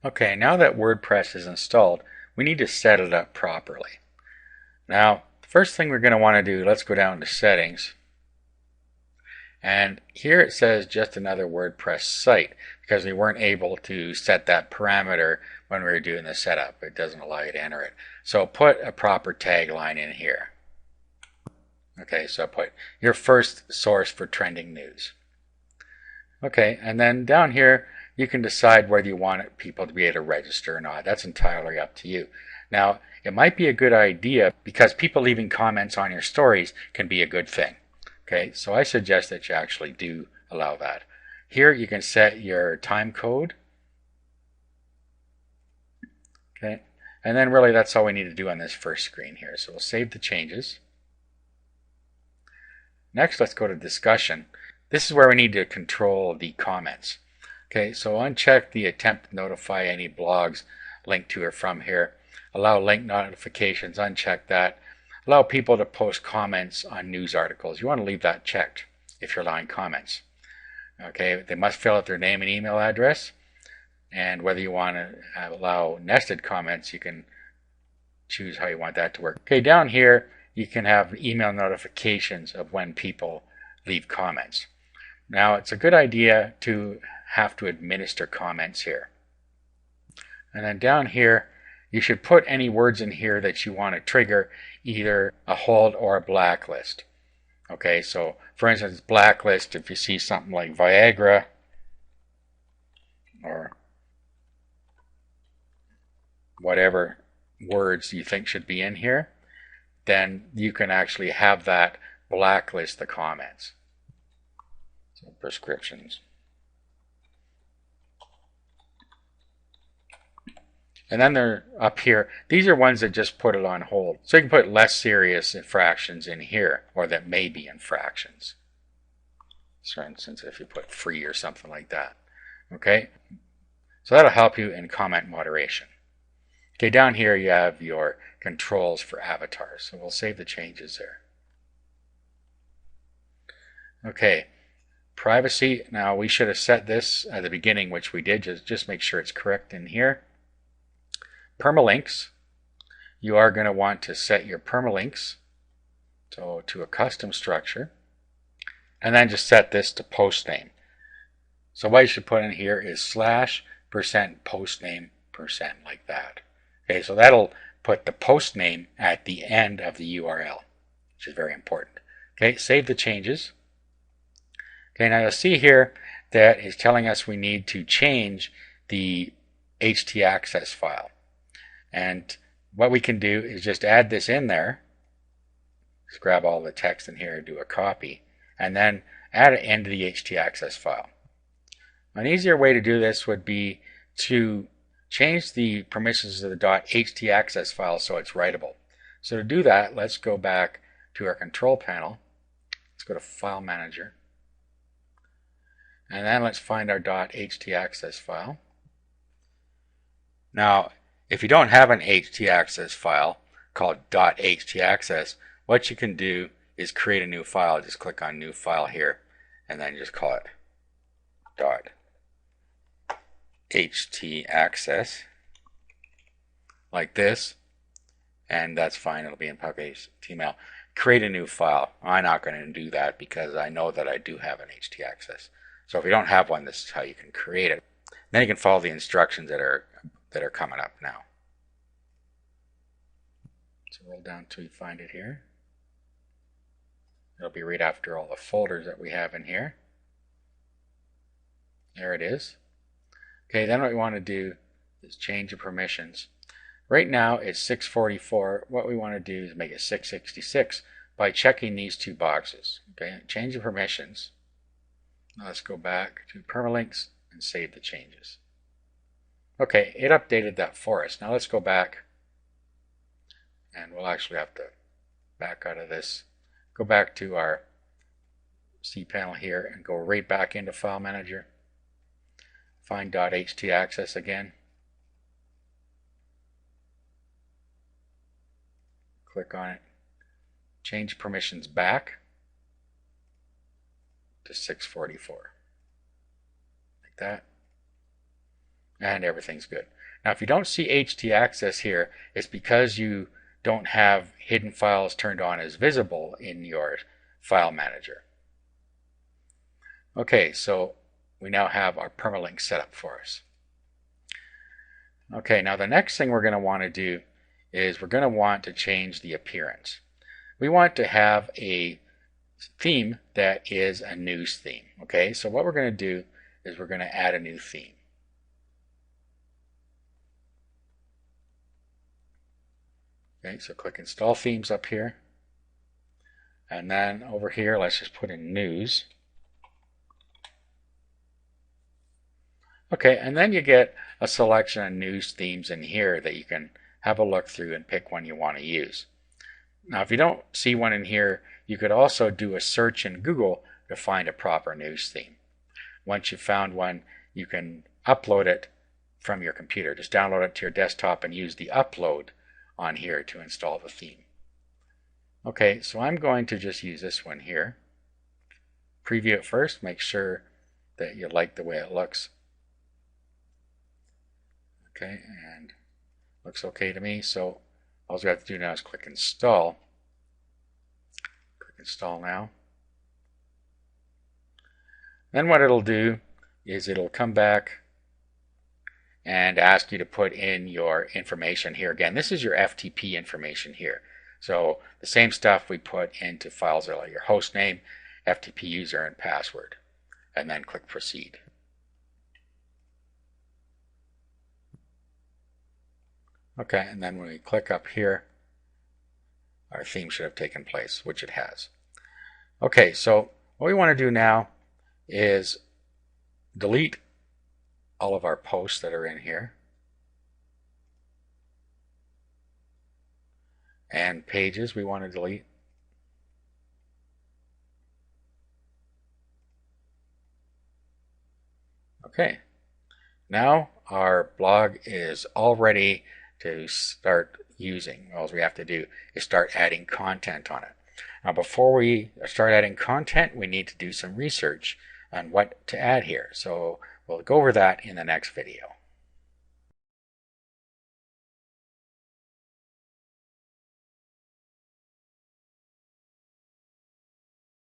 Okay, now that WordPress is installed, we need to set it up properly. Now, the first thing we're going to want to do, let's go down to Settings. And here it says just another WordPress site because we weren't able to set that parameter when we were doing the setup. It doesn't allow you to enter it. So put a proper tagline in here. Okay, so put your first source for trending news. Okay, and then down here you can decide whether you want people to be able to register or not. That's entirely up to you. Now, it might be a good idea because people leaving comments on your stories can be a good thing. Okay, so I suggest that you actually do allow that. Here you can set your time code. Okay, and then really that's all we need to do on this first screen here. So we'll save the changes. Next, let's go to discussion. This is where we need to control the comments. Okay, so uncheck the attempt to notify any blogs linked to or from here. Allow link notifications, uncheck that. Allow people to post comments on news articles. You want to leave that checked if you're allowing comments. Okay, they must fill out their name and email address. And whether you want to allow nested comments, you can choose how you want that to work. Okay, down here you can have email notifications of when people leave comments. Now, it's a good idea to have to administer comments here. And then down here, you should put any words in here that you want to trigger either a hold or a blacklist. Okay, so for instance, blacklist, if you see something like Viagra or whatever words you think should be in here, then you can actually have that blacklist the comments. So prescriptions. And then they're up here. These are ones that just put it on hold. So you can put less serious infractions in here, or that may be infractions. For instance, if you put free or something like that. Okay? So that'll help you in comment moderation. Okay, down here you have your controls for avatars. So we'll save the changes there. Okay, privacy. Now we should have set this at the beginning, which we did. Just make sure it's correct in here. Permalinks. You are going to want to set your permalinks to a custom structure. And then just set this to post name. So what you should put in here is /%postname% like that. Okay, so that'll put the post name at the end of the URL, which is very important. Okay, save the changes. Okay, now you'll see here that it's telling us we need to change the htaccess file. And what we can do is just add this in there. Just grab all the text in here, do a copy, and then add it into the htaccess file. An easier way to do this would be to change the permissions of the .htaccess file so it's writable. So to do that, let's go back to our control panel. Let's go to File Manager. And then let's find our .htaccess file. Now, if you don't have an htaccess file called .htaccess, what you can do is create a new file. Just click on New File here, and then just call it .htaccess like this, and that's fine. It'll be in public HTML. Create a new file. I'm not going to do that because I know that I do have an htaccess. So if you don't have one, this is how you can create it. Then you can follow the instructions that are coming up now. So roll down till you find it here. It'll be right after all the folders that we have in here. There it is. Okay, then what we want to do is change the permissions. Right now it's 644. What we want to do is make it 666 by checking these two boxes. Okay, change the permissions. Now let's go back to permalinks and save the changes. Okay, it updated that for us. Now let's go back, and we'll actually have to back out of this. Go back to our cPanel here and go right back into File Manager. Find .htaccess again. Click on it. Change permissions back to 644. Like that. And everything's good. Now if you don't see htaccess here, it's because you don't have hidden files turned on as visible in your file manager. Okay, so we now have our permalink set up for us. Okay, now the next thing we're going to want to do is we're going to want to change the appearance. We want to have a theme that is a news theme. Okay, so what we're going to do is we're going to add a new theme. Okay, so click Install Themes up here. And then over here, let's just put in News. Okay, and then you get a selection of news themes in here that you can have a look through and pick one you want to use. Now, if you don't see one in here, you could also do a search in Google to find a proper news theme. Once you've found one, you can upload it from your computer. Just download it to your desktop and use the upload on here to install the theme. Okay, so I'm going to just use this one here. Preview it first, make sure that you like the way it looks. Okay, and looks okay to me, so all we have to do now is click Install. Click Install now. Then what it'll do is it'll come back and ask you to put in your information here. Again, this is your FTP information here. So the same stuff we put into FileZilla, your host name, FTP user, and password. And then click Proceed. Okay, and then when we click up here, our theme should have taken place, which it has. Okay, so what we want to do now is delete all of our posts that are in here. And pages we want to delete. Okay, now our blog is all ready to start using. All we have to do is start adding content on it. Now before we start adding content, we need to do some research on what to add here. So we'll go over that in the next video.